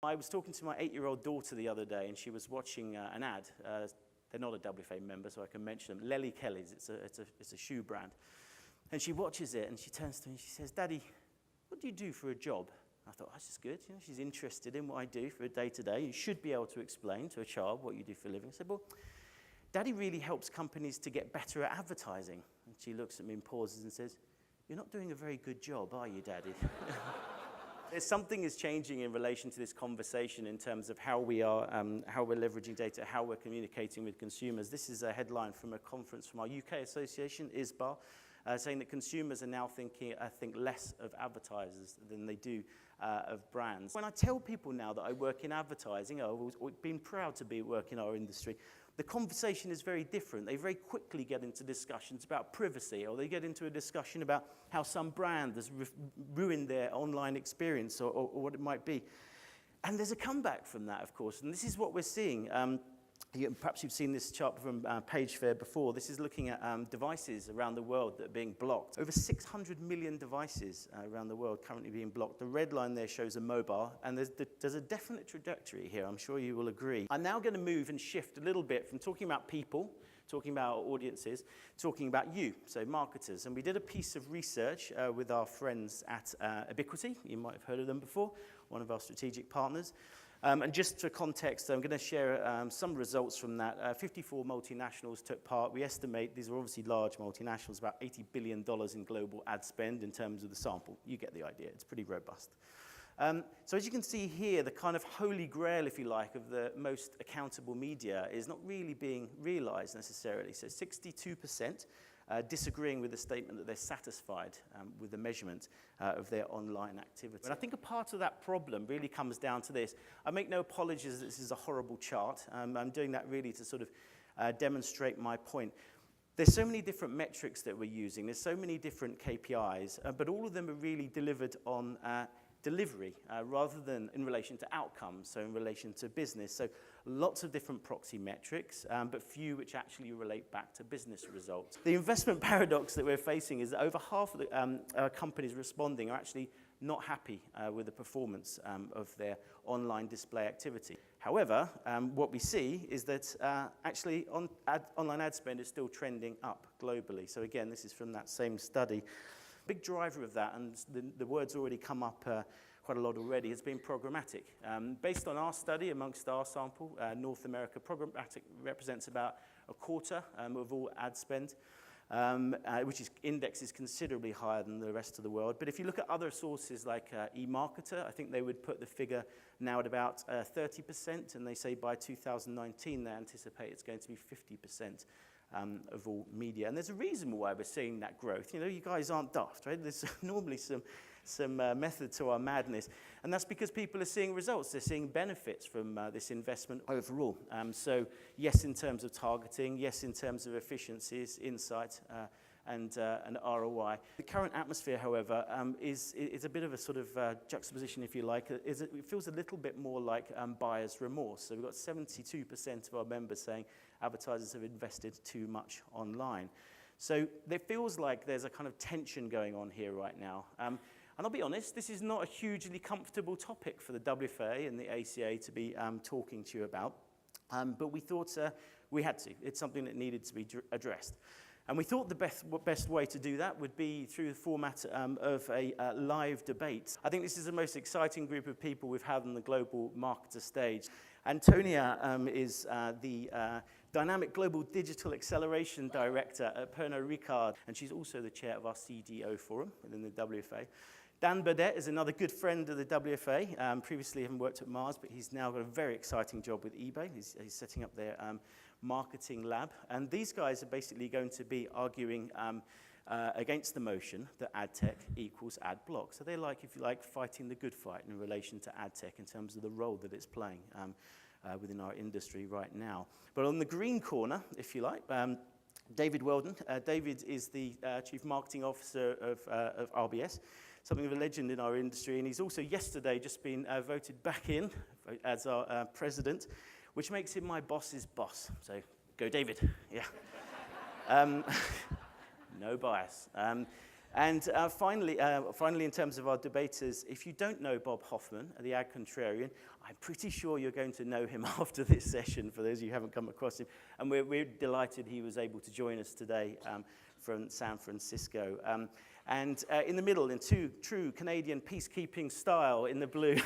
I was talking to my 8-year-old daughter the other day, and she was watching an ad. They're not a WFA member, so I can mention them. Lely Kelly's, it's a shoe brand. And she watches it, and she turns to me, and she says, "Daddy, what do you do for a job?" I thought, this is good. You know, she's interested in what I do for a day-to-day. You should be able to explain to a child what you do for a living. I said, "Well, Daddy really helps companies to get better at advertising." And she looks at me and pauses and says, "You're not doing a very good job, are you, Daddy?" Something is changing in relation to this conversation in terms of how we're leveraging data, how we're communicating with consumers. This is a headline from a conference from our UK association, ISBA, saying that consumers are now think less of advertisers than they do of brands. When I tell people now that I work in advertising, I've been proud to work in our industry, the conversation is very different. They very quickly get into discussions about privacy, or they get into a discussion about how some brand has ruined their online experience, or what it might be. And there's a comeback from that, of course, and this is what we're seeing. Perhaps you've seen this chart from Page Fair before. This is looking at devices around the world that are being blocked. Over 600 million devices around the world currently being blocked. The red line there shows a mobile, and there's a definite trajectory here. I'm sure you will agree. I'm now going to move and shift a little bit from talking about people, talking about our audiences, talking about you, so marketers. And we did a piece of research with our friends at Ubiquity. You might have heard of them before, one of our strategic partners. And just for context, I'm going to share some results from that. 54 multinationals took part. We estimate these are obviously large multinationals, about $80 billion in global ad spend in terms of the sample. You get the idea. It's pretty robust. So as you can see here, the kind of holy grail, if you like, of the most accountable media is not really being realized necessarily. So 62% disagreeing with the statement that they're satisfied with the measurement of their online activity. And I think a part of that problem really comes down to this. I make no apologies that this is a horrible chart. I'm doing that really to sort of demonstrate my point. There's so many different metrics that we're using. There's so many different KPIs, but all of them are really delivered on delivery rather than in relation to outcomes, so in relation to business. So lots of different proxy metrics, but few which actually relate back to business results. The investment paradox that we're facing is that over half of the companies responding are actually not happy with the performance of their online display activity. However, what we see is that actually online ad spend is still trending up globally. So again, this is from that same study. Big driver of that, and the word's already come up quite a lot already, has been programmatic. Based on our study amongst our sample, North America, programmatic represents about a quarter of all ad spend, which index is considerably higher than the rest of the world. But if you look at other sources like eMarketer, I think they would put the figure now at about 30%, and they say by 2019 they anticipate it's going to be 50%. Of all media. And there's a reason why we're seeing that growth. You know, you guys aren't daft, right? There's normally some method to our madness. And that's because people are seeing results. They're seeing benefits from this investment overall. So yes, in terms of targeting, yes, in terms of efficiencies, insight, and ROI. The current atmosphere, however, is a bit of a sort of juxtaposition, if you like. It feels a little bit more like buyer's remorse. So we've got 72% of our members saying advertisers have invested too much online. So it feels like there's a kind of tension going on here right now. And I'll be honest, this is not a hugely comfortable topic for the WFA and the ACA to be talking to you about. But we thought we had to. It's something that needed to be addressed. And we thought the best way to do that would be through the format of a live debate. I think this is the most exciting group of people we've had on the global marketer stage. Antonia is the Dynamic Global Digital Acceleration Director at Pernod Ricard, and she's also the chair of our CDO forum within the WFA. Dan Burdett is another good friend of the WFA. Previously, having worked at Mars, but he's now got a very exciting job with eBay. He's setting up their marketing lab. And these guys are basically going to be arguing against the motion that adtech equals adblock. So they're like, if you like, fighting the good fight in relation to adtech in terms of the role that it's playing within our industry right now. But on the green corner, if you like, David Weldon. David is the Chief Marketing Officer of RBS, something of a legend in our industry, and he's also yesterday just been voted back in as our president, which makes him my boss's boss. So go David, yeah. No bias. And finally, in terms of our debaters, if you don't know Bob Hoffman, the ad contrarian, I'm pretty sure you're going to know him after this session, for those of you who haven't come across him. And we're delighted he was able to join us today from San Francisco. And in the middle, in true Canadian peacekeeping style, in the blue,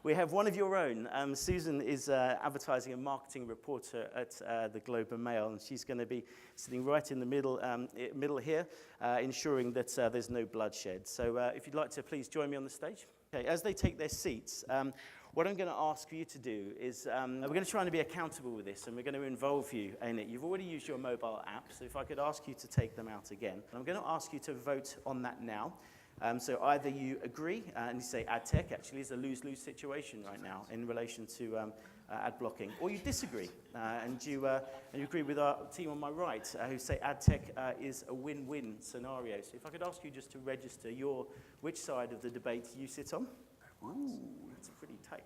we have one of your own. Susan is advertising and marketing reporter at the Globe and Mail, and she's going to be sitting right in the middle here, ensuring that there's no bloodshed. So if you'd like to please join me on the stage. Okay, as they take their seats, what I'm going to ask you to do is, we're going to try and be accountable with this, and we're going to involve you in it. You've already used your mobile app, so if I could ask you to take them out again. And I'm going to ask you to vote on that now. So either you agree, and you say adtech actually is a lose-lose situation right now in relation to ad blocking, or you disagree, and you agree with our team on my right, who say adtech is a win-win scenario. So if I could ask you just to register which side of the debate you sit on. Ooh, that's pretty tight.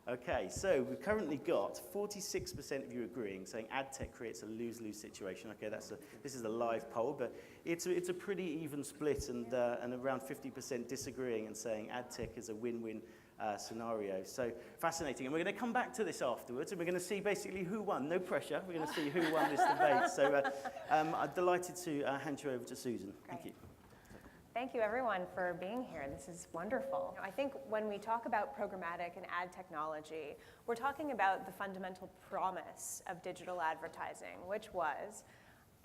Okay, so we've currently got 46% of you agreeing, saying adtech creates a lose-lose situation. Okay, this is a live poll, but it's a pretty even split, and around 50% disagreeing and saying adtech is a win-win scenario. So fascinating, and we're going to come back to this afterwards, and we're going to see basically who won. No pressure. We're going to see who won this debate. So I'm delighted to hand you over to Susan. Thank you. Thank you, everyone, for being here. This is wonderful. I think when we talk about programmatic and ad technology, we're talking about the fundamental promise of digital advertising, which was,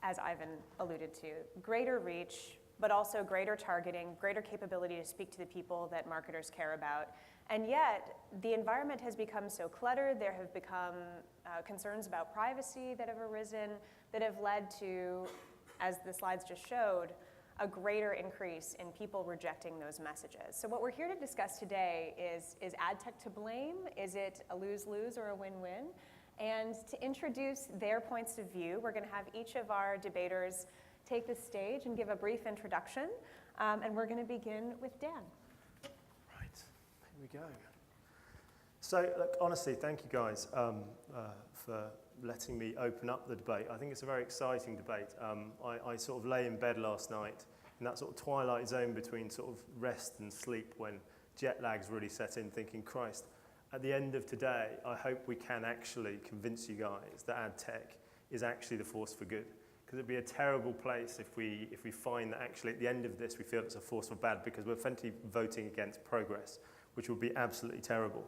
as Ivan alluded to, greater reach, but also greater targeting, greater capability to speak to the people that marketers care about. And yet, the environment has become so cluttered. There have become concerns about privacy that have arisen that have led to, as the slides just showed, a greater increase in people rejecting those messages. So what we're here to discuss today is ad tech to blame? Is it a lose-lose or a win-win? And to introduce their points of view, we're going to have each of our debaters take the stage and give a brief introduction. And we're going to begin with Dan. Right, here we go. So, look, honestly, thank you guys for letting me open up the debate. I think it's a very exciting debate. I sort of lay in bed last night in that sort of twilight zone between sort of rest and sleep when jet lags really set in, thinking, Christ, at the end of today, I hope we can actually convince you guys that ad tech is actually the force for good. Because it'd be a terrible place if we find that actually at the end of this we feel it's a force for bad, because we're effectively voting against progress, which would be absolutely terrible.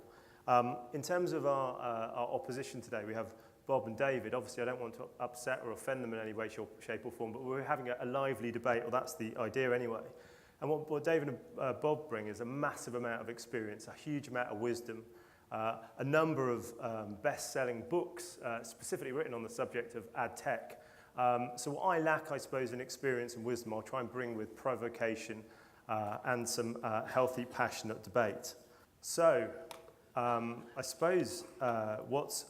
In terms of our opposition today, we have Bob and David. Obviously, I don't want to upset or offend them in any way, shape or form, but we're having a lively debate, or that's the idea anyway. And what David and Bob bring is a massive amount of experience, a huge amount of wisdom, a number of best-selling books, specifically written on the subject of ad tech. So what I lack, I suppose, in experience and wisdom, I'll try and bring with provocation and some healthy, passionate debate. So, I suppose what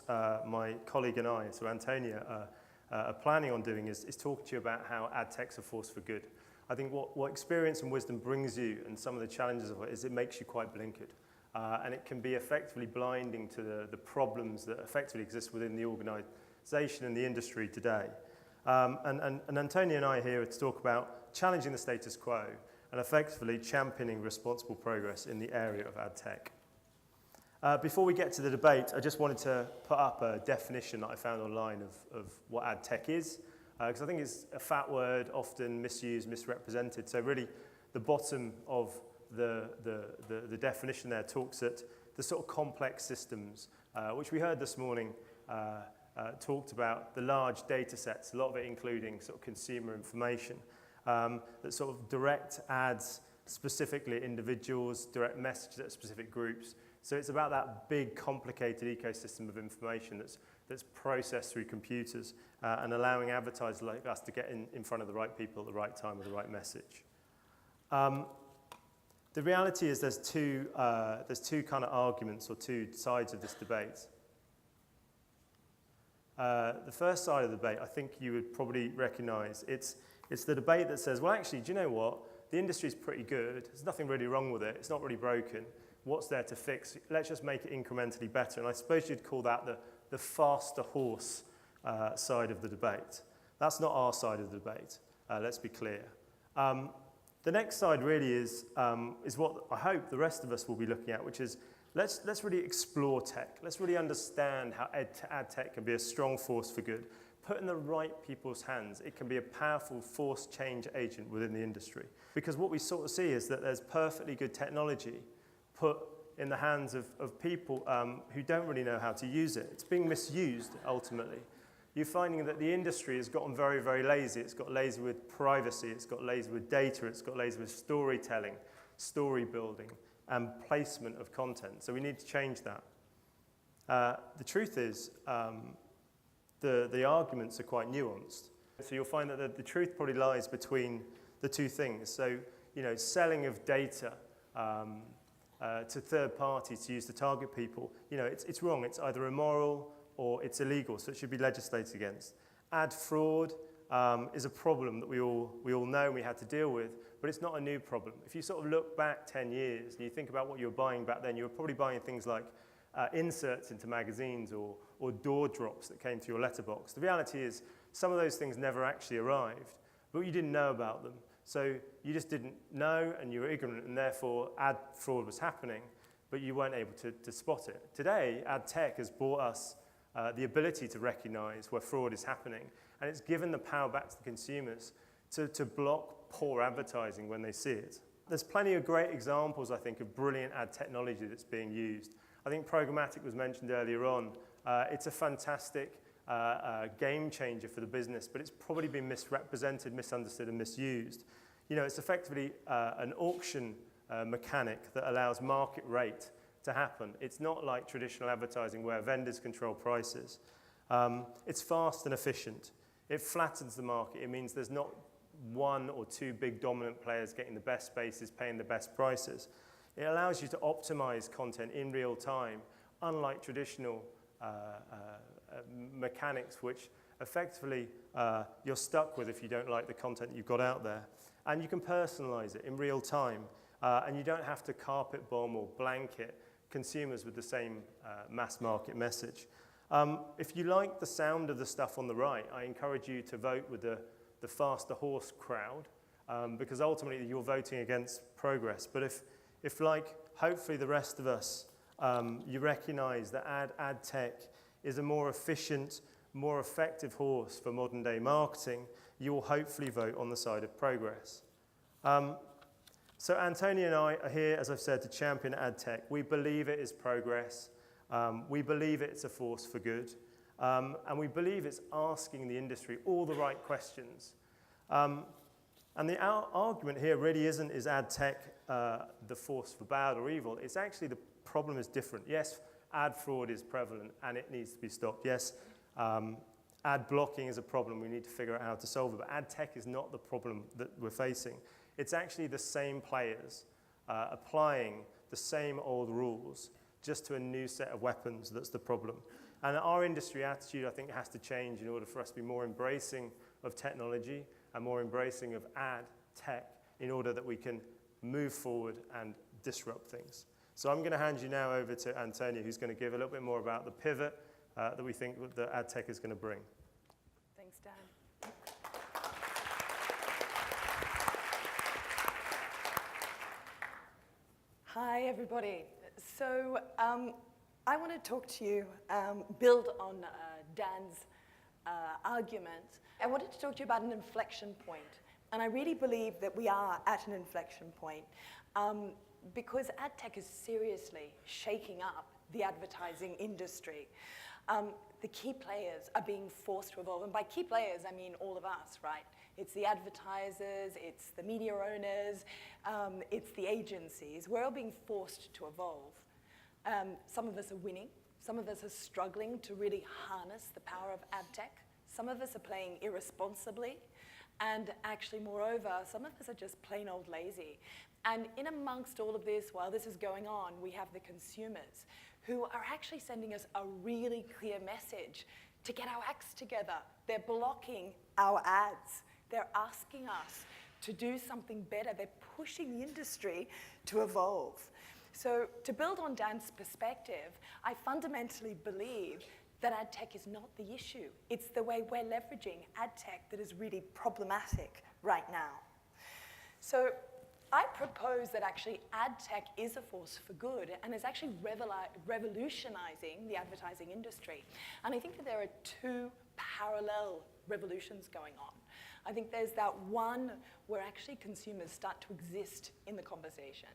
my colleague and I, so Antonia, are planning on doing is talk to you about how ad tech's a force for good. I think what experience and wisdom brings you, and some of the challenges of it, is it makes you quite blinkered. And it can be effectively blinding to the problems that effectively exist within the organisation and the industry today. And Antonia and I are here to talk about challenging the status quo and effectively championing responsible progress in the area of ad tech. Before we get to the debate, I just wanted to put up a definition that I found online of what ad tech is, because I think it's a fat word, often misused, misrepresented. So really, the bottom of the definition there talks at the sort of complex systems, which we heard this morning talked about the large data sets, a lot of it including sort of consumer information, that sort of direct ads specifically at individuals, direct messages at specific groups. So it's about that big, complicated ecosystem of information that's processed through computers and allowing advertisers like us to get in front of the right people at the right time with the right message. The reality is there's two kind of arguments or two sides of this debate. The first side of the debate, I think you would probably recognize, it's the debate that says, well, actually, do you know what? The industry's pretty good. There's nothing really wrong with it. It's not really broken. What's there to fix? Let's just make it incrementally better. And I suppose you'd call that the faster horse side of the debate. That's not our side of the debate, let's be clear. The next side really is what I hope the rest of us will be looking at, which is let's really explore tech. Let's really understand how ad tech can be a strong force for good. Put in the right people's hands, it can be a powerful force change agent within the industry. Because what we sort of see is that there's perfectly good technology put in the hands of people who don't really know how to use it. It's being misused, ultimately. You're finding that the industry has gotten very, very lazy. It's got lazy with privacy, it's got lazy with data, it's got lazy with storytelling, story building, and placement of content. So we need to change that. The truth is, the arguments are quite nuanced. So you'll find that the truth probably lies between the two things. So, selling of data to third parties to use to target people, it's wrong. It's either immoral or it's illegal, so it should be legislated against. Ad fraud is a problem that we all know and we had to deal with, but it's not a new problem. If you sort of look back 10 years and you think about what you were buying back then, you were probably buying things like inserts into magazines or door drops that came to your letterbox. The reality is some of those things never actually arrived, but you didn't know about them. So you just didn't know and you were ignorant, and therefore ad fraud was happening, but you weren't able to spot it. Today, ad tech has brought us the ability to recognize where fraud is happening, and it's given the power back to the consumers to block poor advertising when they see it. There's plenty of great examples, I think, of brilliant ad technology that's being used. I think programmatic was mentioned earlier on. It's a fantastic game changer for the business, but it's probably been misrepresented, misunderstood, and misused. It's effectively an auction mechanic that allows market rate to happen. It's not like traditional advertising where vendors control prices. It's fast and efficient. It flattens the market. It means there's not one or two big dominant players getting the best spaces, paying the best prices. It allows you to optimize content in real time, unlike traditional mechanics, which effectively you're stuck with if you don't like the content you've got out there. And you can personalize it in real time, and you don't have to carpet bomb or blanket consumers with the same mass market message. If you like the sound of the stuff on the right, I encourage you to vote with the faster horse crowd, because ultimately you're voting against progress. But if like hopefully the rest of us, you recognize that ad tech is a more efficient, more effective horse for modern day marketing, you will hopefully vote on the side of progress. So Antonio and I are here, as I've said, to champion ad tech. We believe it is progress. We believe it's a force for good. And we believe it's asking the industry all the right questions. And the argument here really isn't, is ad tech the force for bad or evil? It's actually the problem is different. Yes, ad fraud is prevalent and it needs to be stopped. Yes, ad blocking is a problem. We need to figure out how to solve it. But ad tech is not the problem that we're facing. It's actually the same players applying the same old rules just to a new set of weapons that's the problem. And our industry attitude, I think, has to change in order for us to be more embracing of technology and more embracing of ad tech in order that we can move forward and disrupt things. So I'm going to hand you now over to Antonio, who's going to give a little bit more about the pivot that we think that ad tech is going to bring. Thanks, Dan. Hi, everybody. So I want to talk to you, build on Dan's argument. I wanted to talk to you about an inflection point. And I really believe that we are at an inflection point because ad tech is seriously shaking up the advertising industry. The key players are being forced to evolve. And by key players, I mean all of us, right? It's the advertisers, it's the media owners, it's the agencies. We're all being forced to evolve. Some of us are winning. Some of us are struggling to really harness the power of ad tech. Some of us are playing irresponsibly. And actually, moreover, some of us are just plain old lazy. And in amongst all of this, while this is going on, we have the consumers who are actually sending us a really clear message to get our acts together. They're blocking our ads. They're asking us to do something better. They're pushing the industry to evolve. So to build on Dan's perspective, I fundamentally believe that ad tech is not the issue. It's the way we're leveraging ad tech that is really problematic right now. So I propose that actually ad tech is a force for good and is actually revolutionizing the advertising industry. And I think that there are two parallel revolutions going on. I think there's that one where actually consumers start to exist in the conversation.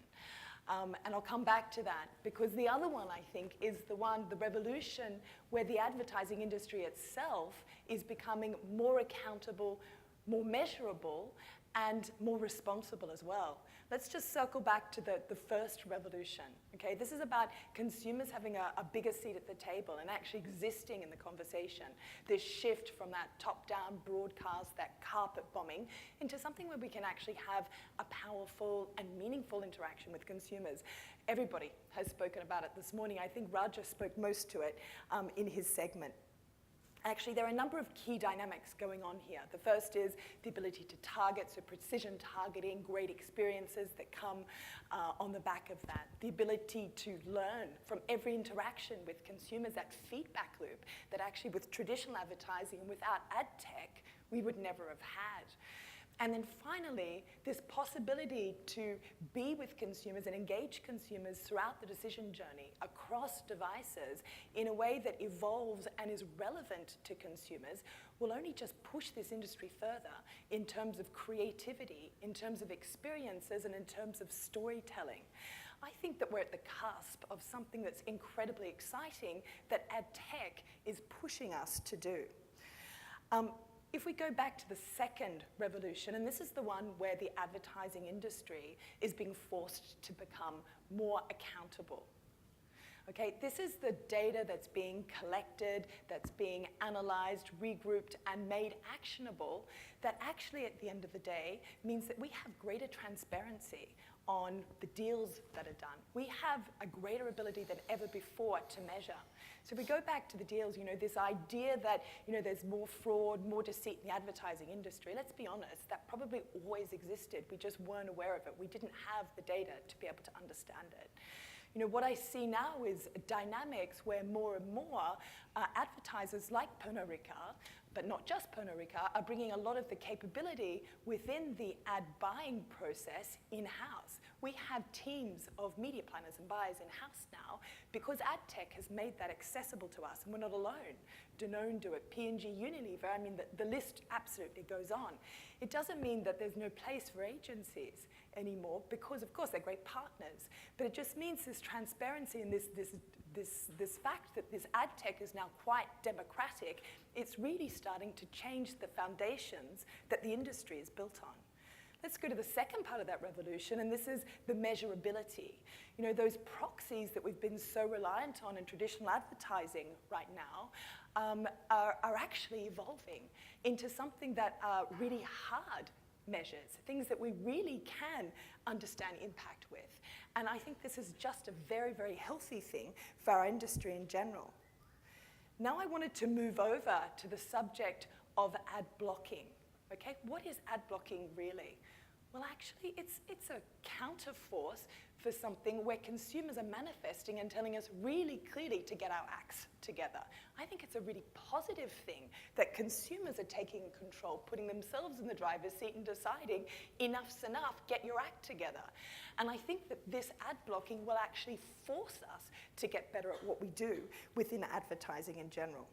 And I'll come back to that, because the other one, I think, is the revolution where the advertising industry itself is becoming more accountable, more measurable, and more responsible as well. Let's just circle back to the first revolution, okay? This is about consumers having a bigger seat at the table and actually existing in the conversation. This shift from that top-down broadcast, that carpet bombing, into something where we can actually have a powerful and meaningful interaction with consumers. Everybody has spoken about it this morning. I think Raja spoke most to it in his segment. Actually, there are a number of key dynamics going on here. The first is the ability to target, so precision targeting, great experiences that come on the back of that. The ability to learn from every interaction with consumers, that feedback loop that actually with traditional advertising and without ad tech, we would never have had. And then finally, this possibility to be with consumers and engage consumers throughout the decision journey across devices in a way that evolves and is relevant to consumers will only just push this industry further in terms of creativity, in terms of experiences, and in terms of storytelling. I think that we're at the cusp of something that's incredibly exciting that ad tech is pushing us to do. If we go back to the second revolution, and this is the one where the advertising industry is being forced to become more accountable. Okay, this is the data that's being collected, that's being analyzed, regrouped, and made actionable, that actually at the end of the day means that we have greater transparency on the deals that are done. We have a greater ability than ever before to measure. So if we go back to the deals, this idea that, there's more fraud, more deceit in the advertising industry, let's be honest, that probably always existed. We just weren't aware of it. We didn't have the data to be able to understand it. What I see now is dynamics where more and more advertisers like Pernod Ricard, but not just Pernod Ricard, are bringing a lot of the capability within the ad buying process in-house. We have teams of media planners and buyers in-house now because ad tech has made that accessible to us, and we're not alone. Danone do it, P&G, Unilever, the list absolutely goes on. It doesn't mean that there's no place for agencies anymore because, of course, they're great partners, but it just means this transparency and this fact that this ad tech is now quite democratic. It's really starting to change the foundations that the industry is built on. Let's go to the second part of that revolution, and this is the measurability. Those proxies that we've been so reliant on in traditional advertising right now are actually evolving into something that are really hard measures, things that we really can understand impact with. And I think this is just a very, very healthy thing for our industry in general. Now I wanted to move over to the subject of ad blocking. Okay, what is ad blocking really? Well, actually, it's a counterforce for something where consumers are manifesting and telling us really clearly to get our acts together. I think it's a really positive thing that consumers are taking control, putting themselves in the driver's seat and deciding enough's enough, get your act together. And I think that this ad blocking will actually force us to get better at what we do within advertising in general.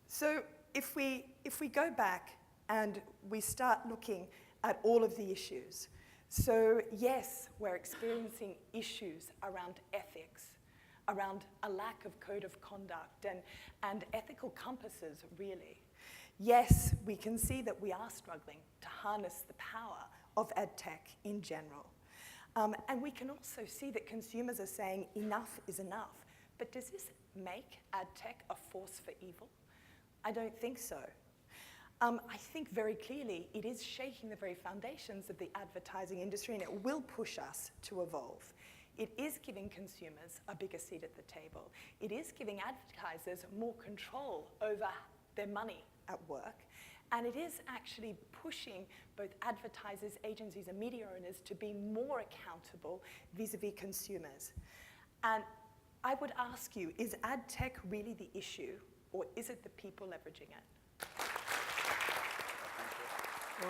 So if we go back and we start looking at all of the issues. So yes, we're experiencing issues around ethics, around a lack of code of conduct and ethical compasses, really. Yes, we can see that we are struggling to harness the power of ad tech in general. And we can also see that consumers are saying enough is enough. But does this make ad tech a force for evil? I don't think so. I think very clearly it is shaking the very foundations of the advertising industry, and it will push us to evolve. It is giving consumers a bigger seat at the table. It is giving advertisers more control over their money at work. And it is actually pushing both advertisers, agencies, and media owners to be more accountable vis-a-vis consumers. And I would ask you, is ad tech really the issue, or is it the people leveraging it? Me?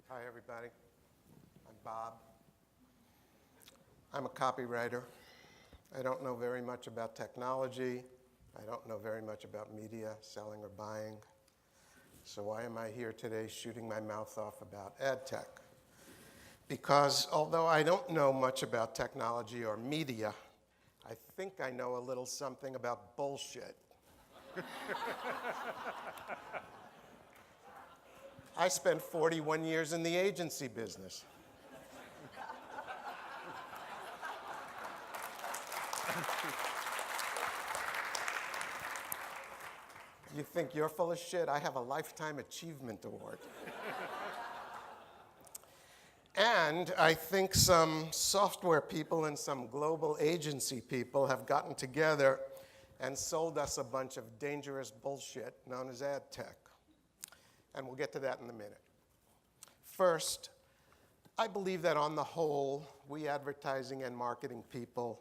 Hi, everybody. I'm Bob. I'm a copywriter. I don't know very much about technology. I don't know very much about media, selling or buying. So why am I here today shooting my mouth off about ad tech? Because although I don't know much about technology or media, I think I know a little something about bullshit. I spent 41 years in the agency business. You think you're full of shit? I have a Lifetime Achievement Award. And I think some software people and some global agency people have gotten together and sold us a bunch of dangerous bullshit known as ad tech. And we'll get to that in a minute. First, I believe that on the whole, we advertising and marketing people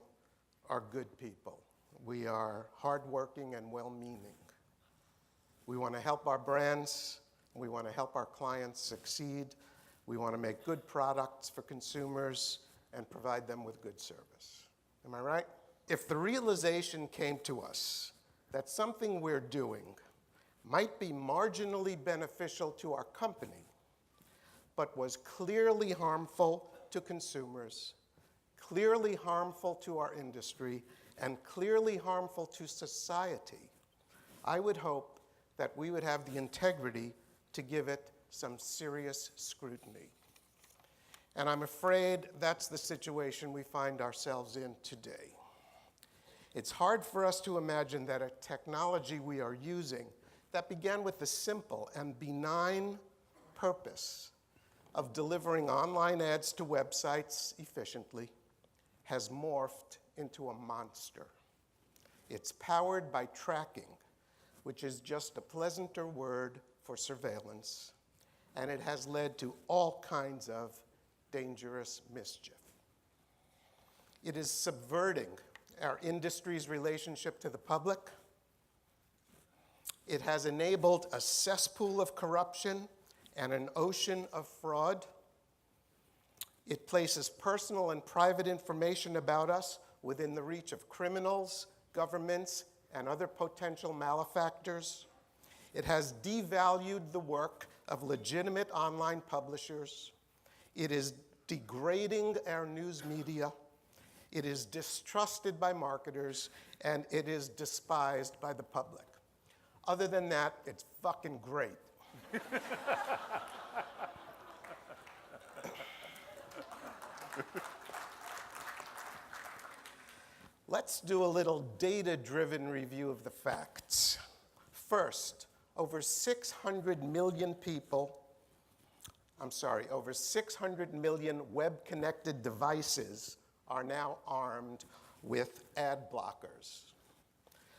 are good people. We are hardworking and well-meaning. We want to help our brands. We want to help our clients succeed. We want to make good products for consumers and provide them with good service. Am I right? If the realization came to us that something we're doing might be marginally beneficial to our company, but was clearly harmful to consumers, clearly harmful to our industry, and clearly harmful to society, I would hope that we would have the integrity to give it some serious scrutiny. And I'm afraid that's the situation we find ourselves in today. It's hard for us to imagine that a technology we are using that began with the simple and benign purpose of delivering online ads to websites efficiently has morphed into a monster. It's powered by tracking, which is just a pleasanter word for surveillance, and it has led to all kinds of dangerous mischief. It is subverting our industry's relationship to the public. It has enabled a cesspool of corruption and an ocean of fraud. It places personal and private information about us within the reach of criminals, governments, and other potential malefactors. It has devalued the work of legitimate online publishers. It is degrading our news media. It is distrusted by marketers, and it is despised by the public. Other than that, it's fucking great. Let's do a little data-driven review of the facts. First, over 600 million web-connected devices are now armed with ad blockers.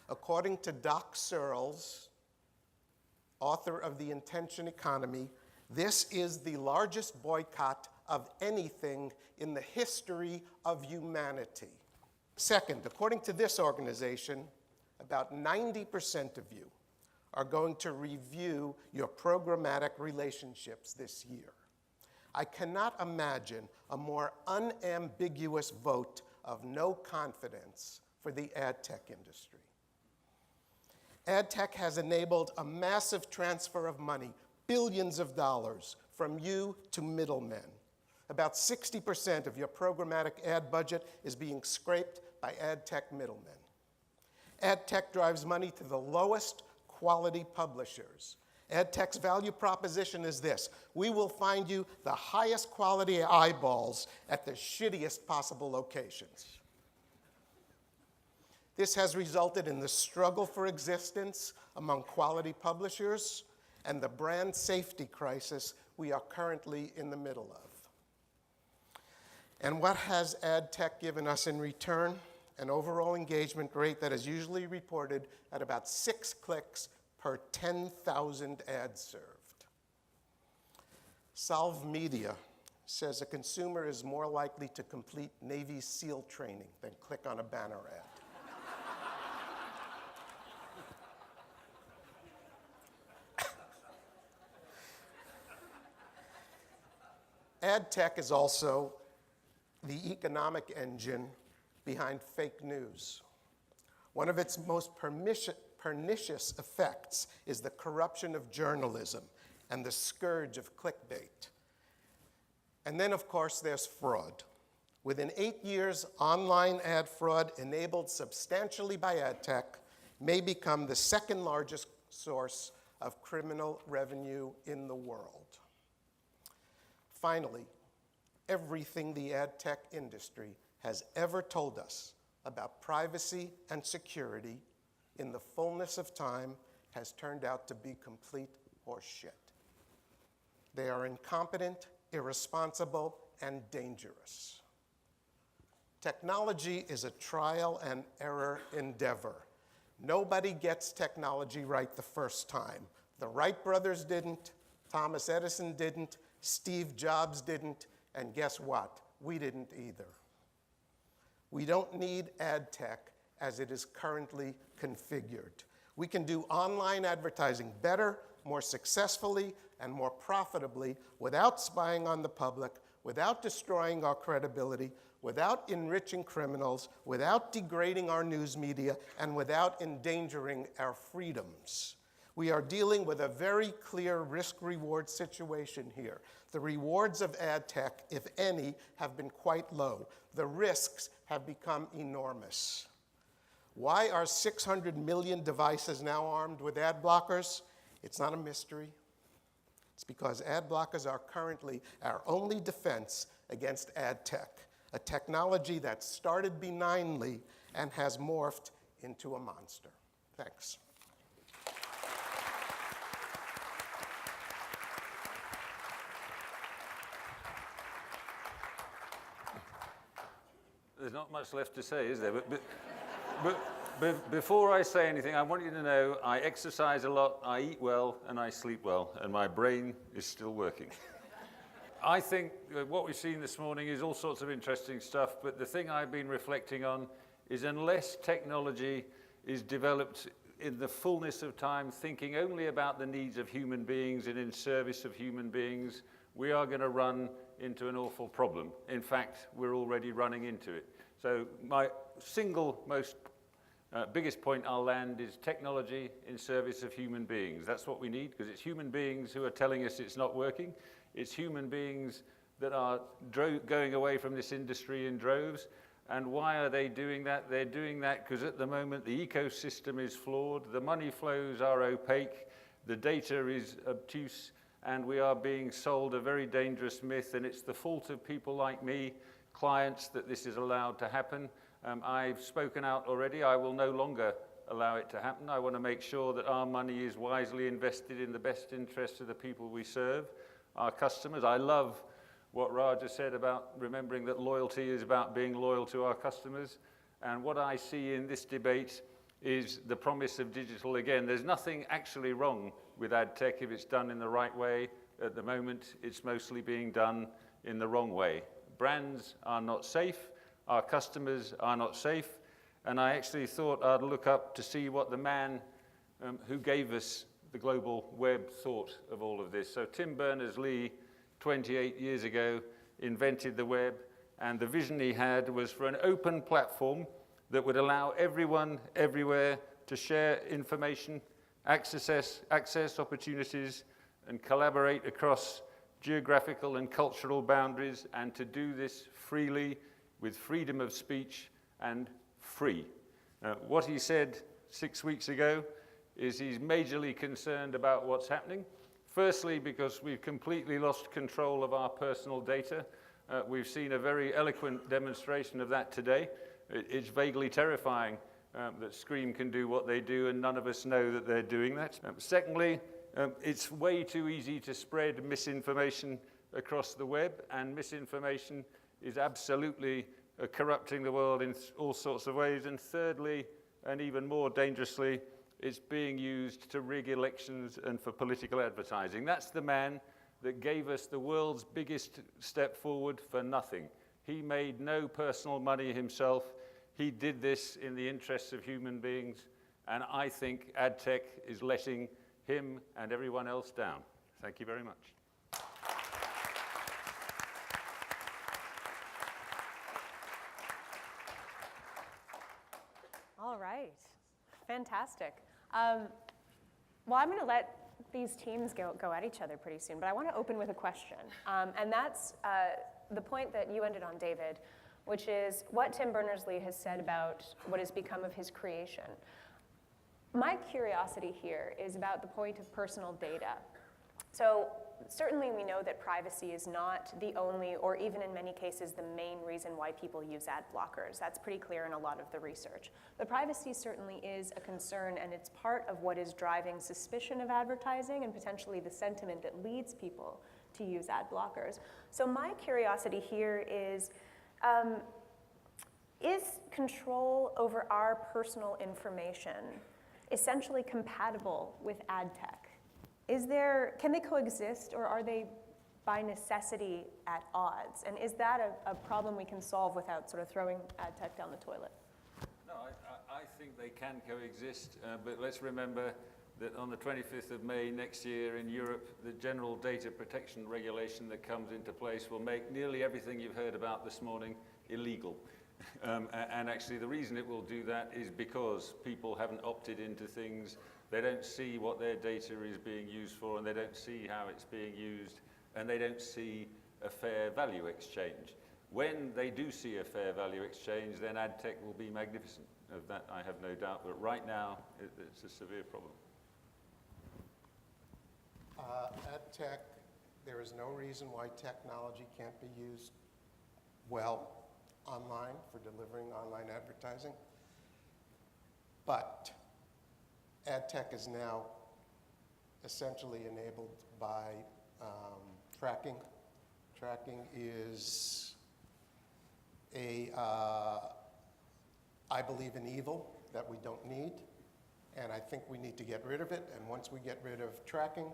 According to Doc Searls, author of The Intention Economy, this is the largest boycott of anything in the history of humanity. Second, according to this organization, about 90% of you are going to review your programmatic relationships this year. I cannot imagine a more unambiguous vote of no confidence for the ad tech industry. Ad tech has enabled a massive transfer of money, billions of dollars, from you to middlemen. About 60% of your programmatic ad budget is being scraped by ad tech middlemen. Ad tech drives money to the lowest quality publishers. Ad tech's value proposition is this: we will find you the highest quality eyeballs at the shittiest possible locations. This has resulted in the struggle for existence among quality publishers and the brand safety crisis we are currently in the middle of. And what has ad tech given us in return? An overall engagement rate that is usually reported at about 6 clicks per 10,000 ads served. Salve Media says a consumer is more likely to complete Navy SEAL training than click on a banner ad. Adtech is also the economic engine behind fake news. One of its most pernicious effects is the corruption of journalism and the scourge of clickbait. And then, of course, there's fraud. Within 8 years, online ad fraud, enabled substantially by adtech, may become the second largest source of criminal revenue in the world. Finally, everything the adtech industry has ever told us about privacy and security in the fullness of time has turned out to be complete horseshit. They are incompetent, irresponsible, and dangerous. Technology is a trial and error endeavor. Nobody gets technology right the first time. The Wright brothers didn't, Thomas Edison didn't, Steve Jobs didn't, and guess what? We didn't either. We don't need ad tech as it is currently configured. We can do online advertising better, more successfully, and more profitably without spying on the public, without destroying our credibility, without enriching criminals, without degrading our news media, and without endangering our freedoms. We are dealing with a very clear risk-reward situation here. The rewards of ad tech, if any, have been quite low. The risks have become enormous. Why are 600 million devices now armed with ad blockers? It's not a mystery. It's because ad blockers are currently our only defense against ad tech, a technology that started benignly and has morphed into a monster. Thanks. There's not much left to say, is there? But before I say anything, I want you to know I exercise a lot, I eat well, and I sleep well, and my brain is still working. I think what we've seen this morning is all sorts of interesting stuff, but the thing I've been reflecting on is unless technology is developed in the fullness of time, thinking only about the needs of human beings and in service of human beings, we are going to run into an awful problem. In fact, we're already running into it. So my single most biggest point I'll land is technology in service of human beings. That's what we need, because it's human beings who are telling us it's not working. It's human beings that are going away from this industry in droves. And why are they doing that? They're doing that because at the moment the ecosystem is flawed, the money flows are opaque, the data is obtuse, and we are being sold a very dangerous myth, and it's the fault of people like me, clients, that this is allowed to happen. I've spoken out already. I will no longer allow it to happen. I want to make sure that our money is wisely invested in the best interests of the people we serve, our customers. I love what Raja said about remembering that loyalty is about being loyal to our customers. And what I see in this debate is the promise of digital again. There's nothing actually wrong with ad tech if it's done in the right way. At the moment, it's mostly being done in the wrong way. Brands are not safe, our customers are not safe, and I actually thought I'd look up to see what the man who gave us the global web thought of all of this. So Tim Berners-Lee, 28 years ago, invented the web, and the vision he had was for an open platform that would allow everyone, everywhere, to share information, access opportunities, and collaborate across geographical and cultural boundaries, and to do this freely, with freedom of speech and free. What he said 6 weeks ago is he's majorly concerned about what's happening. Firstly, because we've completely lost control of our personal data. We've seen a very eloquent demonstration of that today. It's vaguely terrifying that Scream can do what they do, and none of us know that they're doing that. Secondly, it's way too easy to spread misinformation across the web, and misinformation is absolutely corrupting the world in all sorts of ways. And thirdly, and even more dangerously, it's being used to rig elections and for political advertising. That's the man that gave us the world's biggest step forward for nothing. He made no personal money himself. He did this in the interests of human beings, and I think adtech is letting him and everyone else down. Thank you very much. All right, fantastic. Well, I'm going to let these teams go at each other pretty soon, but I want to open with a question, and that's the point that you ended on, David, which is what Tim Berners-Lee has said about what has become of his creation. My curiosity here is about the point of personal data. So certainly we know that privacy is not the only, or even in many cases, the main reason why people use ad blockers. That's pretty clear in a lot of the research. But privacy certainly is a concern, and it's part of what is driving suspicion of advertising and potentially the sentiment that leads people to use ad blockers. So my curiosity here is control over our personal information essentially compatible with ad tech? Can they coexist, or are they by necessity at odds? And is that a problem we can solve without sort of throwing ad tech down the toilet? No, I think they can coexist, but let's remember that on the 25th of May next year in Europe, the general data protection regulation that comes into place will make nearly everything you've heard about this morning illegal. And actually the reason it will do that is because people haven't opted into things. They don't see what their data is being used for, and they don't see how it's being used, and they don't see a fair value exchange. When they do see a fair value exchange, then ad tech will be magnificent. Of that I have no doubt, but right now it's a severe problem. Ad tech, there is no reason why technology can't be used well online for delivering online advertising. But ad tech is now essentially enabled by tracking. Tracking is I believe, an evil that we don't need, and I think we need to get rid of it. And once we get rid of tracking,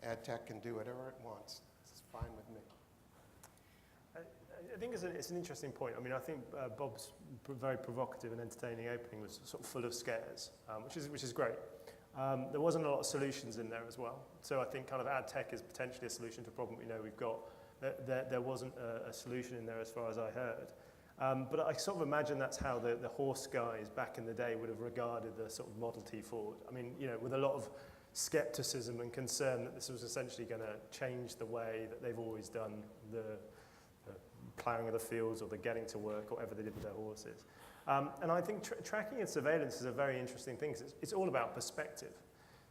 ad tech can do whatever it wants. It's fine with me. I think it's an interesting point. I mean, I think Bob's very provocative and entertaining opening was sort of full of scares, which is great. There wasn't a lot of solutions in there as well. So I think kind of ad tech is potentially a solution to a problem we know we've got. There wasn't a solution in there as far as I heard. But I sort of imagine that's how the horse guys back in the day would have regarded the sort of Model T Ford. I mean, you know, with a lot of skepticism and concern that this was essentially going to change the way that they've always done the ploughing of the fields or the getting to work or whatever they did with their horses. And I think tracking and surveillance is a very interesting thing because it's all about perspective.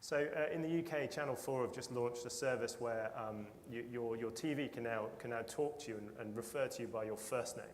So in the UK, Channel 4 have just launched a service where your TV can now talk to you and refer to you by your first name.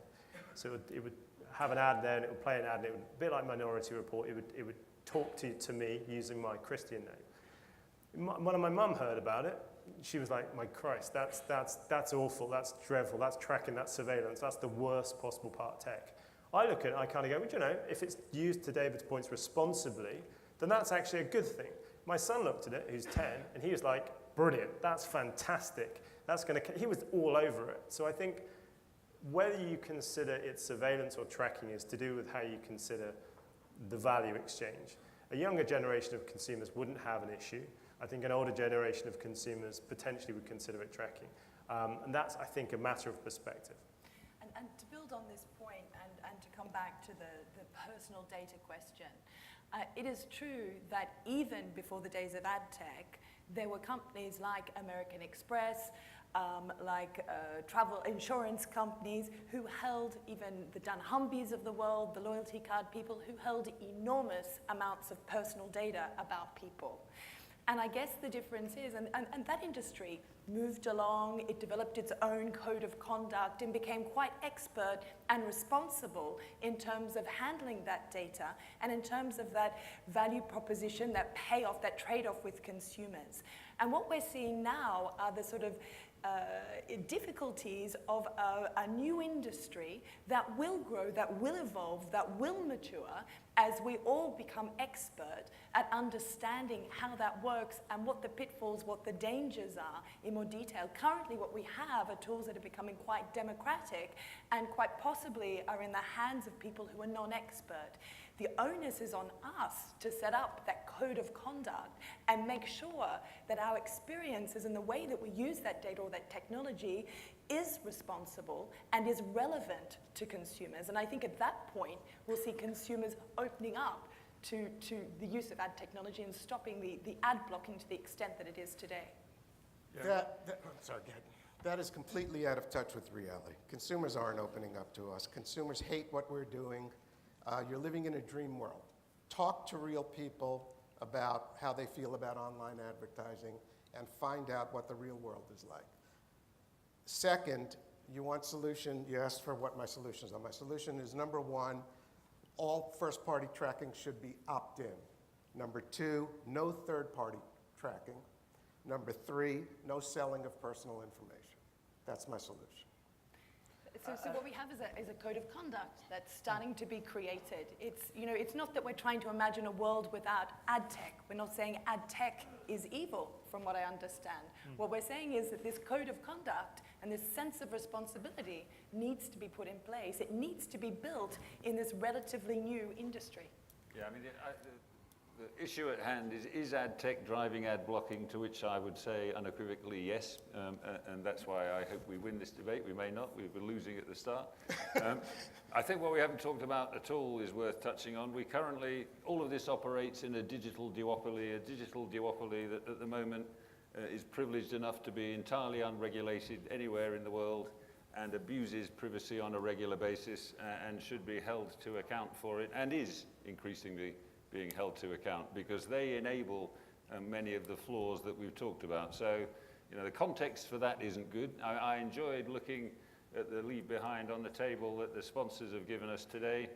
So it would have an ad there, and it would play an ad, and it would, a bit like Minority Report, it would talk to me using my Christian name. When my mum heard about it, she was like, "My Christ, that's awful, that's dreadful, that's tracking, that's surveillance, that's the worst possible part of tech." I look at it, I kind of go, well, you know, if it's used to David's points responsibly, then that's actually a good thing. My son looked at it, who's 10, and he was like, "Brilliant, that's fantastic. He was all over it." So I think whether you consider it surveillance or tracking is to do with how you consider the value exchange. A younger generation of consumers wouldn't have an issue. I think an older generation of consumers potentially would consider it tracking. And that's, I think, a matter of perspective. And to build on this point and to come back to the personal data question, it is true that even before the days of ad tech, there were companies like American Express, like travel insurance companies who held, even the dunnhumbies of the world, the loyalty card people, who held enormous amounts of personal data about people. And I guess the difference is, and that industry moved along, it developed its own code of conduct and became quite expert and responsible in terms of handling that data and in terms of that value proposition, that payoff, that trade-off with consumers. And what we're seeing now are the sort of difficulties of a new industry that will grow, that will evolve, that will mature, as we all become expert at understanding how that works and what the pitfalls, what the dangers are in more detail. Currently, what we have are tools that are becoming quite democratic and quite possibly are in the hands of people who are non-expert. The onus is on us to set up that code of conduct and make sure that our experiences and the way that we use that data or that technology is responsible and is relevant to consumers. And I think at that point, we'll see consumers opening up to the use of ad technology and stopping the ad blocking to the extent that it is today. That is completely out of touch with reality. Consumers aren't opening up to us. Consumers hate what we're doing. You're living in a dream world. Talk to real people about how they feel about online advertising and find out what the real world is like. Second, you want solution, you asked for what my solutions are. My solution is, number one, all first-party tracking should be opt-in. Number two, no third-party tracking. Number three, no selling of personal information. That's my solution. So what we have is a code of conduct that's starting to be created. It's not that we're trying to imagine a world without ad tech. We're not saying ad tech is evil, from what I understand. What we're saying is that this code of conduct and this sense of responsibility needs to be put in place. It needs to be built in this relatively new industry. Yeah, I mean, the issue at hand is ad tech driving ad blocking, to which I would say unequivocally yes, and that's why I hope we win this debate. We may not, we were losing at the start. I think what we haven't talked about at all is worth touching on. We currently, all of this operates in a digital duopoly that at the moment is privileged enough to be entirely unregulated anywhere in the world and abuses privacy on a regular basis and should be held to account for it, and is increasingly being held to account, because they enable many of the flaws that we've talked about. So, the context for that isn't good. I enjoyed looking at the leave behind on the table that the sponsors have given us today,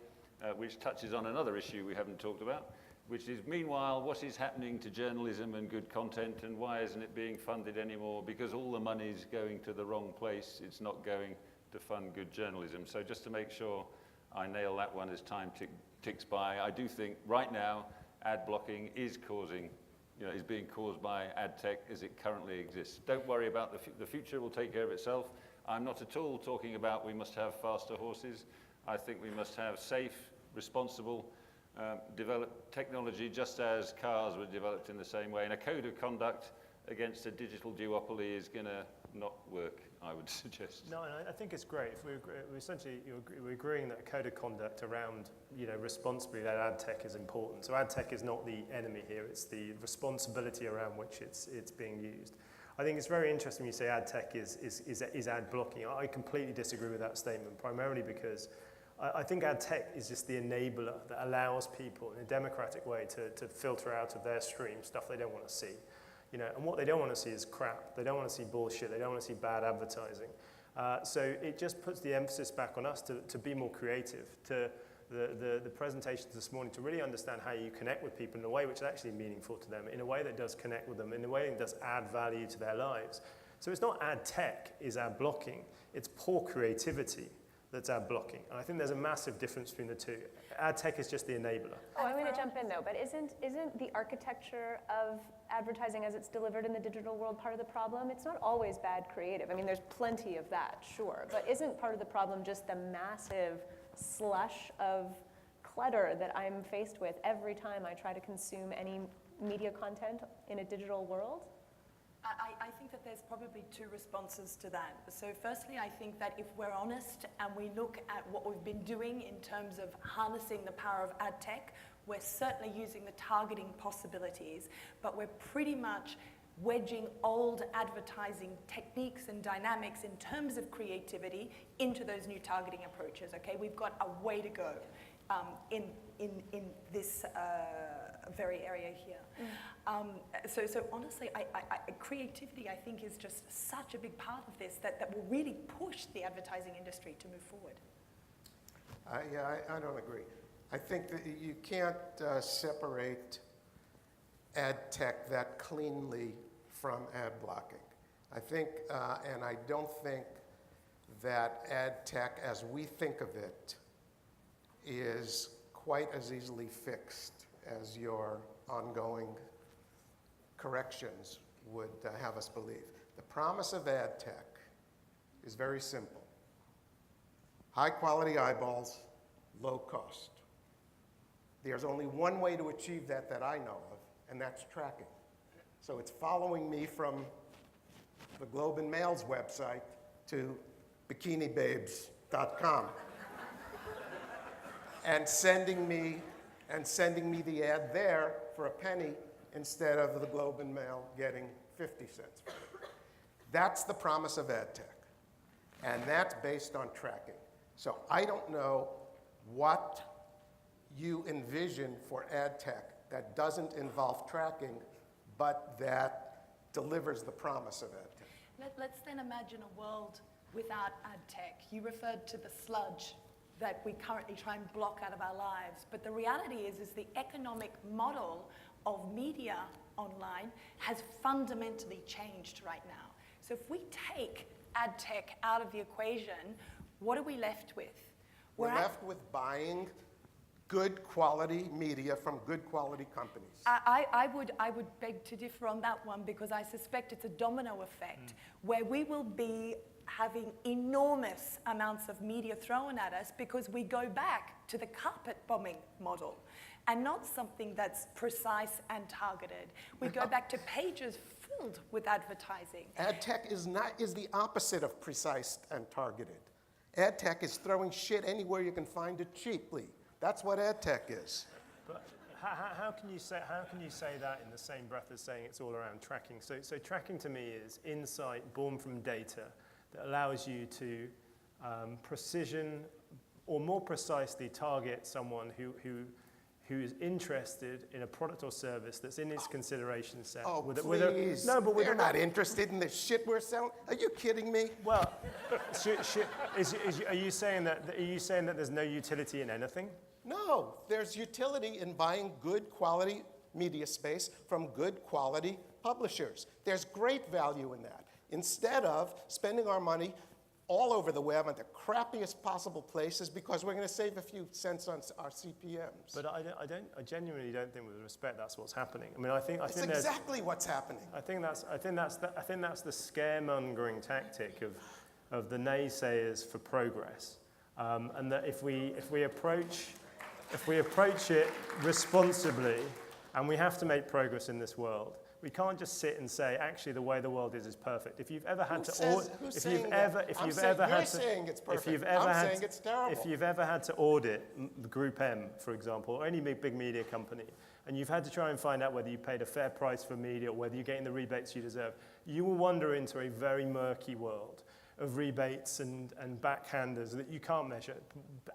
which touches on another issue we haven't talked about, which is, meanwhile, what is happening to journalism and good content, and why isn't it being funded anymore? Because all the money's going to the wrong place. It's not going to fund good journalism. So just to make sure I nail that one as time ticks by, I do think right now ad blocking is being caused by ad tech as it currently exists. Don't worry about the future, will take care of itself. I'm not at all talking about we must have faster horses. I think we must have safe, responsible, developed technology, just as cars were developed in the same way. And a code of conduct against a digital duopoly is going to not work, I would suggest. No, and I think it's great. If we're agreeing that a code of conduct around, responsibly led ad tech is important. So ad tech is not the enemy here; it's the responsibility around which it's being used. I think it's very interesting when you say ad tech is ad blocking. I completely disagree with that statement, primarily because I think ad tech is just the enabler that allows people in a democratic way to filter out of their stream stuff they don't want to see. And what they don't want to see is crap. They don't want to see bullshit. They don't want to see bad advertising. So it just puts the emphasis back on us to be more creative, to the presentations this morning, to really understand how you connect with people in a way which is actually meaningful to them, in a way that does connect with them, in a way that does add value to their lives. So it's not ad tech is ad blocking. It's poor creativity that's ad blocking. And I think there's a massive difference between the two. Ad tech is just the enabler. Oh, I'm going to jump in though, but isn't the architecture of advertising as it's delivered in the digital world part of the problem? It's not always bad creative. I mean, there's plenty of that, sure, but isn't part of the problem just the massive slush of clutter that I'm faced with every time I try to consume any media content in a digital world? I think that there's probably two responses to that. So firstly, I think that if we're honest and we look at what we've been doing in terms of harnessing the power of ad tech, we're certainly using the targeting possibilities, but we're pretty much wedging old advertising techniques and dynamics in terms of creativity into those new targeting approaches, okay? We've got a way to go in this very area here. So honestly, creativity, I think, is just such a big part of this that will really push the advertising industry to move forward. I don't agree. I think that you can't separate ad tech that cleanly from ad blocking. I think, and I don't think that ad tech as we think of it is quite as easily fixed as your ongoing corrections would have us believe. The promise of ad tech is very simple. High quality eyeballs, low cost. There's only one way to achieve that I know of, and that's tracking. So it's following me from the Globe and Mail's website to bikinibabes.com and sending me the ad there for a penny instead of the Globe and Mail getting 50 cents for it. That's the promise of ad tech, and that's based on tracking. So I don't know what you envision for ad tech that doesn't involve tracking, but that delivers the promise of ad tech. Let's then imagine a world without ad tech. You referred to the sludge that we currently try and block out of our lives, but the reality is the economic model of media online has fundamentally changed right now. So if we take ad tech out of the equation, what are we left with? We're left with buying good quality media from good quality companies. I would beg to differ on that one, because I suspect it's a domino effect where we will be having enormous amounts of media thrown at us because we go back to the carpet bombing model and not something that's precise and targeted. We go back to pages filled with advertising. Ad tech is the opposite of precise and targeted. Ad tech is throwing shit anywhere you can find it cheaply. That's what ad tech is. But how can you say that in the same breath as saying it's all around tracking? So tracking to me is insight born from data that allows you to precision or more precisely target someone who is interested in a product or service that's in its consideration set. Oh, please. They're not interested in the shit we're selling. Are you kidding me? Well, are you saying that there's no utility in anything? No, there's utility in buying good quality media space from good quality publishers. There's great value in that. Instead of spending our money all over the web at the crappiest possible places because we're going to save a few cents on our CPMs. But I genuinely don't think, with respect, that's what's happening. I mean, I think that's exactly what's happening. I think that's the scaremongering tactic of the naysayers for progress, and that if we approach it responsibly, and we have to make progress in this world. We can't just sit and say, actually, the way the world is perfect. If you've ever had to audit, if you've ever had to audit Group M, for example, or any big media company, and you've had to try and find out whether you paid a fair price for media or whether you're getting the rebates you deserve, you will wander into a very murky world of rebates and backhanders that you can't measure.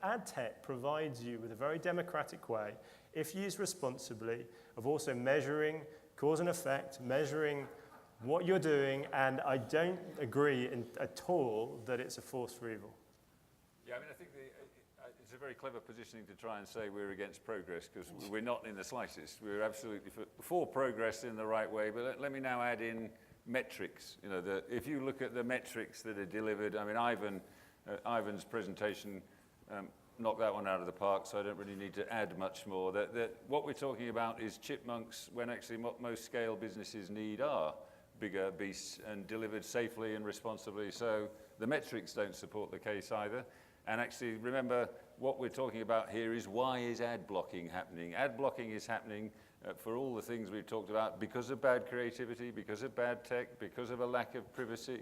Ad tech provides you with a very democratic way, if used responsibly, of also measuring cause and effect, measuring what you're doing, and I don't agree at all that it's a force for evil. Yeah, I mean, I think it's a very clever positioning to try and say we're against progress, because we're not in the slightest. We're absolutely for progress in the right way, but let me now add in metrics. You know, if you look at the metrics that are delivered, I mean, Ivan's presentation knocked that one out of the park, so I don't really need to add much more. What we're talking about is chipmunks, when actually what most scale businesses need are bigger beasts and delivered safely and responsibly. So the metrics don't support the case either. And actually, remember, what we're talking about here is, why is ad blocking happening? Ad blocking is happening for all the things we've talked about, because of bad creativity, because of bad tech, because of a lack of privacy,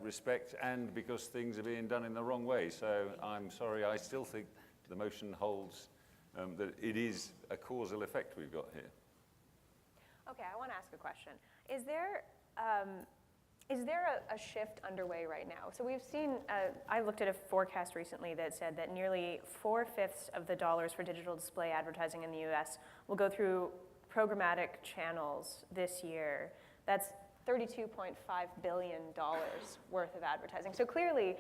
respect, and because things are being done in the wrong way. So I'm sorry, I still think the motion holds that it is a causal effect we've got here. Okay, I want to ask a question. Is there a shift underway right now? So we've seen, I looked at a forecast recently that said that nearly 4/5 of the dollars for digital display advertising in the US will go through programmatic channels this year. That's $32.5 billion worth of advertising. So clearly,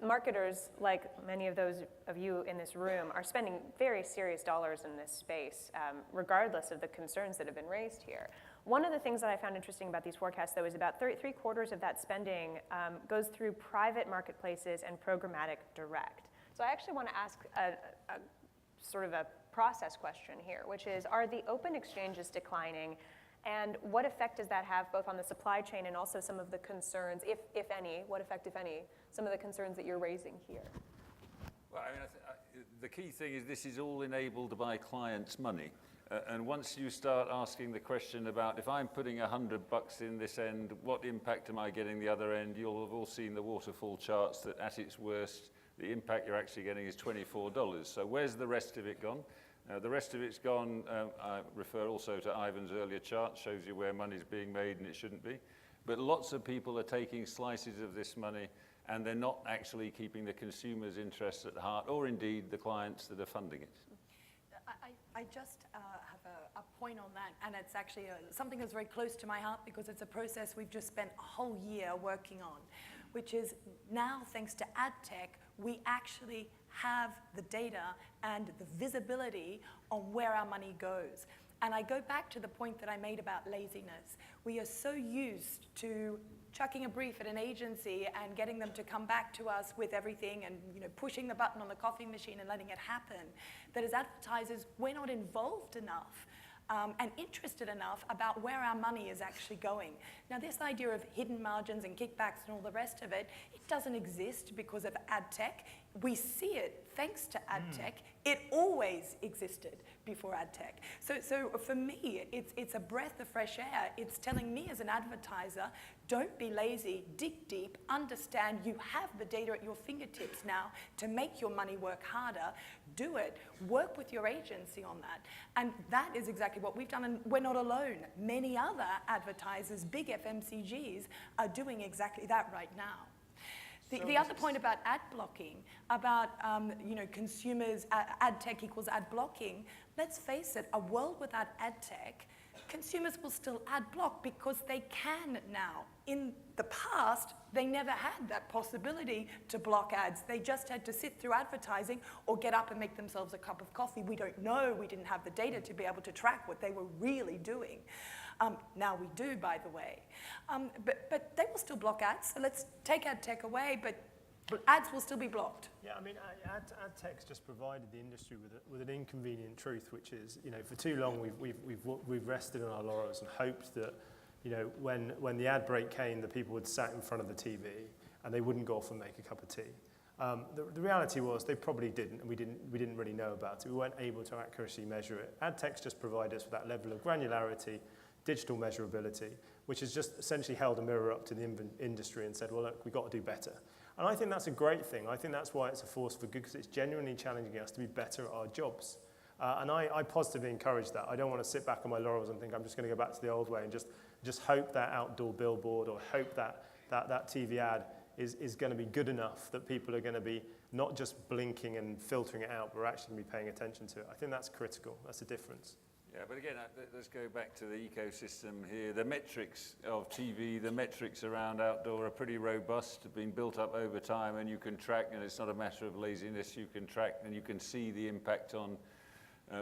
marketers, like many of those of you in this room, are spending very serious dollars in this space, regardless of the concerns that have been raised here. One of the things that I found interesting about these forecasts, though, is about three-quarters of that spending goes through private marketplaces and programmatic direct. So I actually want to ask a sort of a process question here, which is, are the open exchanges declining? And what effect does that have both on the supply chain and also some of the concerns, if any, what effect, if any, some of the concerns that you're raising here? Well, I mean, the key thing is this is all enabled by clients' money. And once you start asking the question about if I'm putting $100 in this end, what impact am I getting the other end? You'll have all seen the waterfall charts that at its worst, the impact you're actually getting is $24. So where's the rest of it gone? The rest of it's gone, I refer also to Ivan's earlier chart, shows you where money's being made and it shouldn't be. But lots of people are taking slices of this money and they're not actually keeping the consumer's interests at heart, or indeed the clients that are funding it. I just have a point on that, and it's actually something that's very close to my heart because it's a process we've just spent a whole year working on, which is now, thanks to adtech, we actually have the data and the visibility on where our money goes. And I go back to the point that I made about laziness. We are so used to chucking a brief at an agency and getting them to come back to us with everything and pushing the button on the coffee machine and letting it happen, that as advertisers, we're not involved enough and interested enough about where our money is actually going. Now, this idea of hidden margins and kickbacks and all the rest of it, it doesn't exist because of adtech. We see it thanks to adtech. It always existed before adtech. So for me, it's a breath of fresh air. It's telling me as an advertiser, don't be lazy, dig deep, understand you have the data at your fingertips now to make your money work harder. Do it. Work with your agency on that. And that is exactly what we've done, and we're not alone. Many other advertisers, big FMCGs, are doing exactly that right now. The other point about ad blocking, about consumers, ad tech equals ad blocking, let's face it, a world without ad tech, consumers will still ad block because they can now. In the past, they never had that possibility to block ads. They just had to sit through advertising or get up and make themselves a cup of coffee. We don't know, we didn't have the data to be able to track what they were really doing. Now we do, by the way. But they will still block ads, so let's take ad tech away, but ads will still be blocked. Yeah, I mean, ad tech's just provided the industry with an inconvenient truth, which is, for too long we've rested on our laurels and hoped that, when the ad break came, the people would sat in front of the TV and they wouldn't go off and make a cup of tea. The reality was they probably didn't, and we didn't really know about it. We weren't able to accurately measure it. Ad tech's just provided us with that level of granularity, digital measurability, which has just essentially held a mirror up to the industry and said, well, look, we've got to do better. And I think that's a great thing. I think that's why it's a force for good, because it's genuinely challenging us to be better at our jobs. And I positively encourage that. I don't want to sit back on my laurels and think I'm just going to go back to the old way and just hope that outdoor billboard or hope that TV ad is going to be good enough that people are going to be not just blinking and filtering it out, but actually going to be paying attention to it. I think that's critical. That's the difference. Yeah, but again, let's go back to the ecosystem here. The metrics of TV, the metrics around outdoor are pretty robust, have been built up over time, and you can track, and it's not a matter of laziness, you can track and you can see the impact on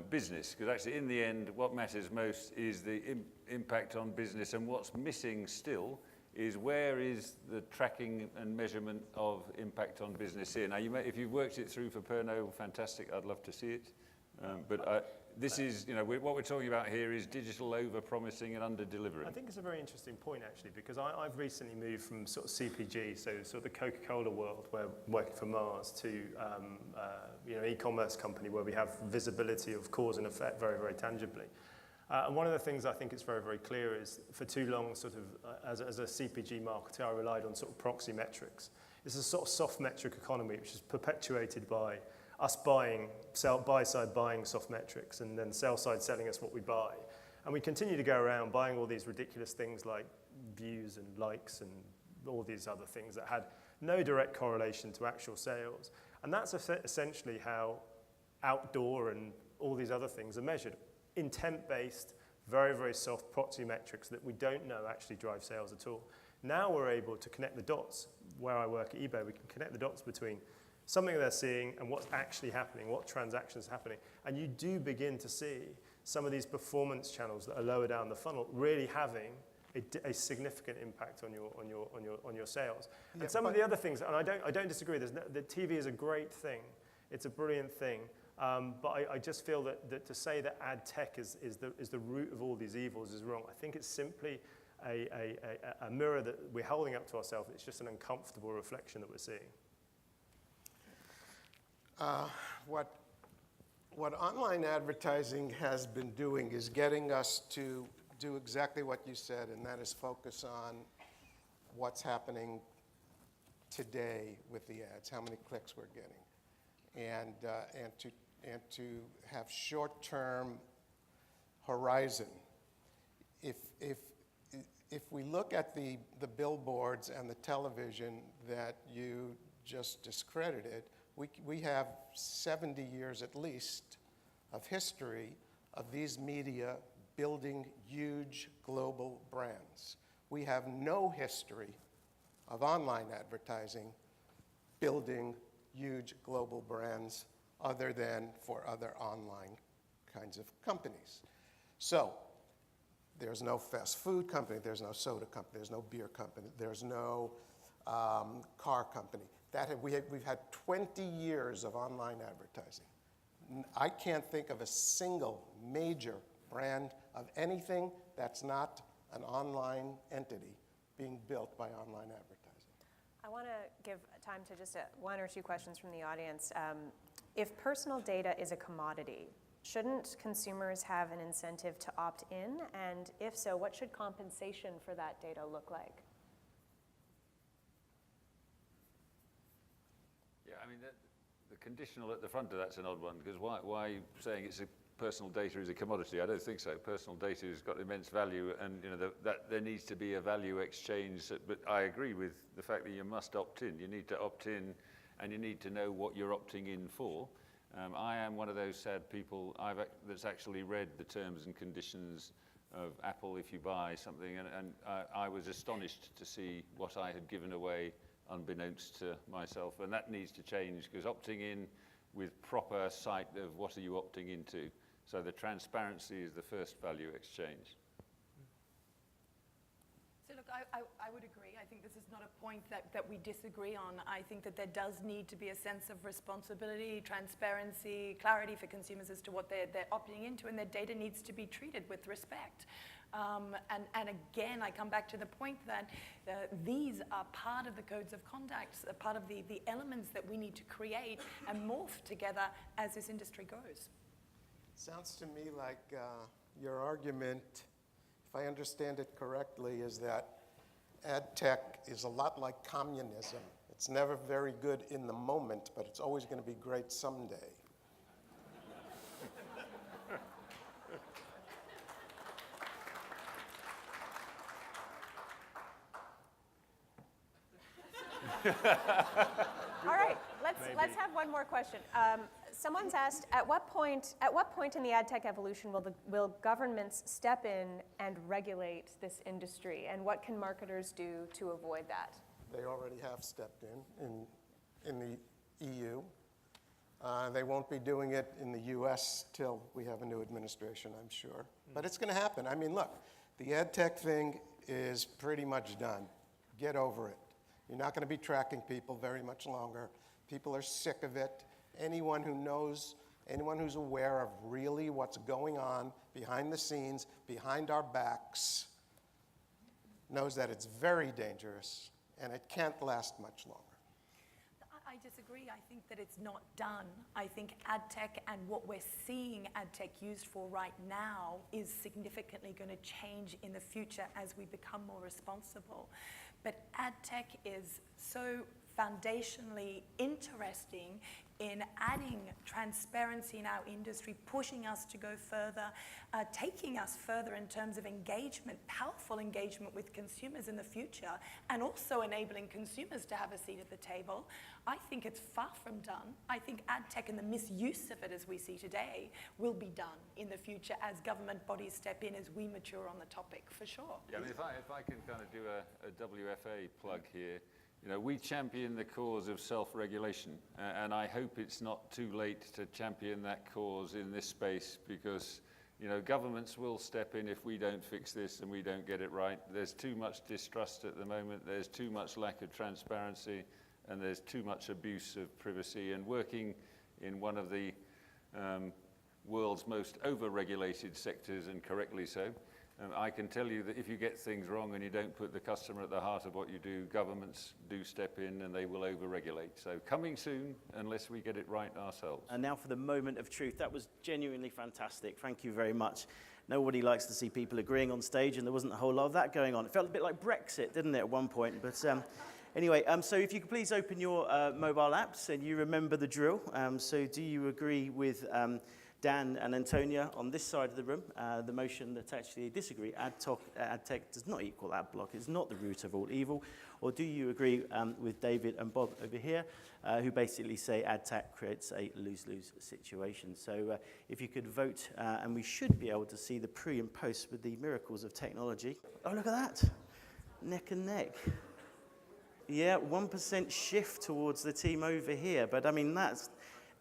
business. Because actually, in the end, what matters most is the impact on business, and what's missing still is where is the tracking and measurement of impact on business here. Now, if you've worked it through for Pernod, fantastic, I'd love to see it. This is, what we're talking about here is digital over-promising and under-delivering. I think it's a very interesting point, actually, because I've recently moved from sort of CPG, so sort of the Coca-Cola world, where I'm working for Mars, to e-commerce company where we have visibility of cause and effect very, very tangibly. And one of the things I think is very, very clear is, for too long, sort of, as a CPG marketer, I relied on sort of proxy metrics. It's a sort of soft metric economy, which is perpetuated by us buy-side buying soft metrics, and then sell-side selling us what we buy. And we continue to go around buying all these ridiculous things like views and likes and all these other things that had no direct correlation to actual sales. And that's essentially how outdoor and all these other things are measured. Intent-based, very, very soft proxy metrics that we don't know actually drive sales at all. Now we're able to connect the dots. Where I work at eBay, we can connect the dots between something they're seeing and what's actually happening, what transactions are happening. And you do begin to see some of these performance channels that are lower down the funnel really having a significant impact on your sales. And some of the other things, and I don't disagree, the TV is a great thing. It's a brilliant thing. But I just feel that to say that ad tech is the root of all these evils is wrong. I think it's simply a mirror that we're holding up to ourselves. It's just an uncomfortable reflection that we're seeing. What online advertising has been doing is getting us to do exactly what you said, and that is focus on what's happening today with the ads, how many clicks we're getting, and to have short-term horizon. If we look at the billboards and the television that you just discredited, we have 70 years at least of history of these media building huge global brands. We have no history of online advertising building huge global brands other than for other online kinds of companies. So there's no fast food company, there's no soda company, there's no beer company, there's no car company. We've had 20 years of online advertising. I can't think of a single major brand of anything that's not an online entity being built by online advertising. I want to give time to just one or two questions from the audience. If personal data is a commodity, shouldn't consumers have an incentive to opt in? And if so, what should compensation for that data look like? Yeah, I mean, the conditional at the front of that's an odd one, because why saying it's personal data is a commodity? I don't think so. Personal data has got immense value, and that there needs to be a value exchange. But I agree with the fact that you must opt in. You need to opt in, and you need to know what you're opting in for. I am one of those sad people that's actually read the terms and conditions of Apple if you buy something, and I was astonished to see what I had given away unbeknownst to myself, and that needs to change, because opting in with proper sight of what are you opting into. So the transparency is the first value exchange. So look, I would agree. I think this is not a point that we disagree on. I think that there does need to be a sense of responsibility, transparency, clarity for consumers as to what they're opting into, and their data needs to be treated with respect. And again, I come back to the point that these are part of the codes of conduct, part of the elements that we need to create and morph together as this industry goes. Sounds to me like your argument, if I understand it correctly, is that ad tech is a lot like communism. It's never very good in the moment, but it's always going to be great someday. All right, let's have one more question. Someone's asked, at what point in the ad tech evolution will governments step in and regulate this industry, and what can marketers do to avoid that? They already have stepped in the EU. They won't be doing it in the US till we have a new administration, I'm sure. But it's going to happen. I mean, look, the ad tech thing is pretty much done. Get over it. You're not going to be tracking people very much longer. People are sick of it. Anyone who knows, anyone who's aware of really what's going on behind the scenes, behind our backs, knows that it's very dangerous and it can't last much longer. I disagree. I think that it's not done. I think ad tech and what we're seeing ad tech used for right now is significantly going to change in the future as we become more responsible. But ad tech is so foundationally interesting in adding transparency in our industry, pushing us to go further, taking us further in terms of engagement, powerful engagement with consumers in the future, and also enabling consumers to have a seat at the table. I think it's far from done. I think ad tech and the misuse of it as we see today will be done in the future as government bodies step in, as we mature on the topic, for sure. Yeah, I mean, if I can kind of do a WFA plug here, we champion the cause of self-regulation, and I hope it's not too late to champion that cause in this space, because governments will step in if we don't fix this and we don't get it right. There's too much distrust at the moment, there's too much lack of transparency, and there's too much abuse of privacy. And working in one of the world's most over-regulated sectors, and correctly so. I can tell you that if you get things wrong and you don't put the customer at the heart of what you do, governments do step in and they will over-regulate. So coming soon, unless we get it right ourselves. And now for the moment of truth. That was genuinely fantastic. Thank you very much. Nobody likes to see people agreeing on stage, and there wasn't a whole lot of that going on. It felt a bit like Brexit, didn't it, at one point? But anyway, so if you could please open your mobile apps and you remember the drill. So do you agree with Dan and Antonia on this side of the room, the motion that actually disagree, adtech does not equal adblock, it's not the root of all evil? Or do you agree with David and Bob over here, who basically say adtech creates a lose-lose situation? So if you could vote, and we should be able to see the pre and post with the miracles of technology. Oh, look at that, neck and neck. Yeah, 1% shift towards the team over here, but I mean, that's,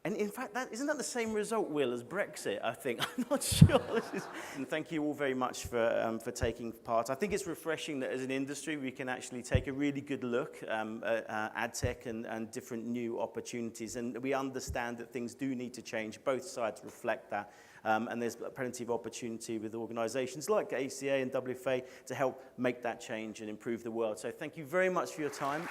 and in fact, isn't that the same result, Will, as Brexit, I think? I'm not sure. And thank you all very much for taking part. I think it's refreshing that as an industry, we can actually take a really good look at ad tech and different new opportunities. And we understand that things do need to change. Both sides reflect that. And there's plenty of opportunity with organizations like ACA and WFA to help make that change and improve the world. So thank you very much for your time.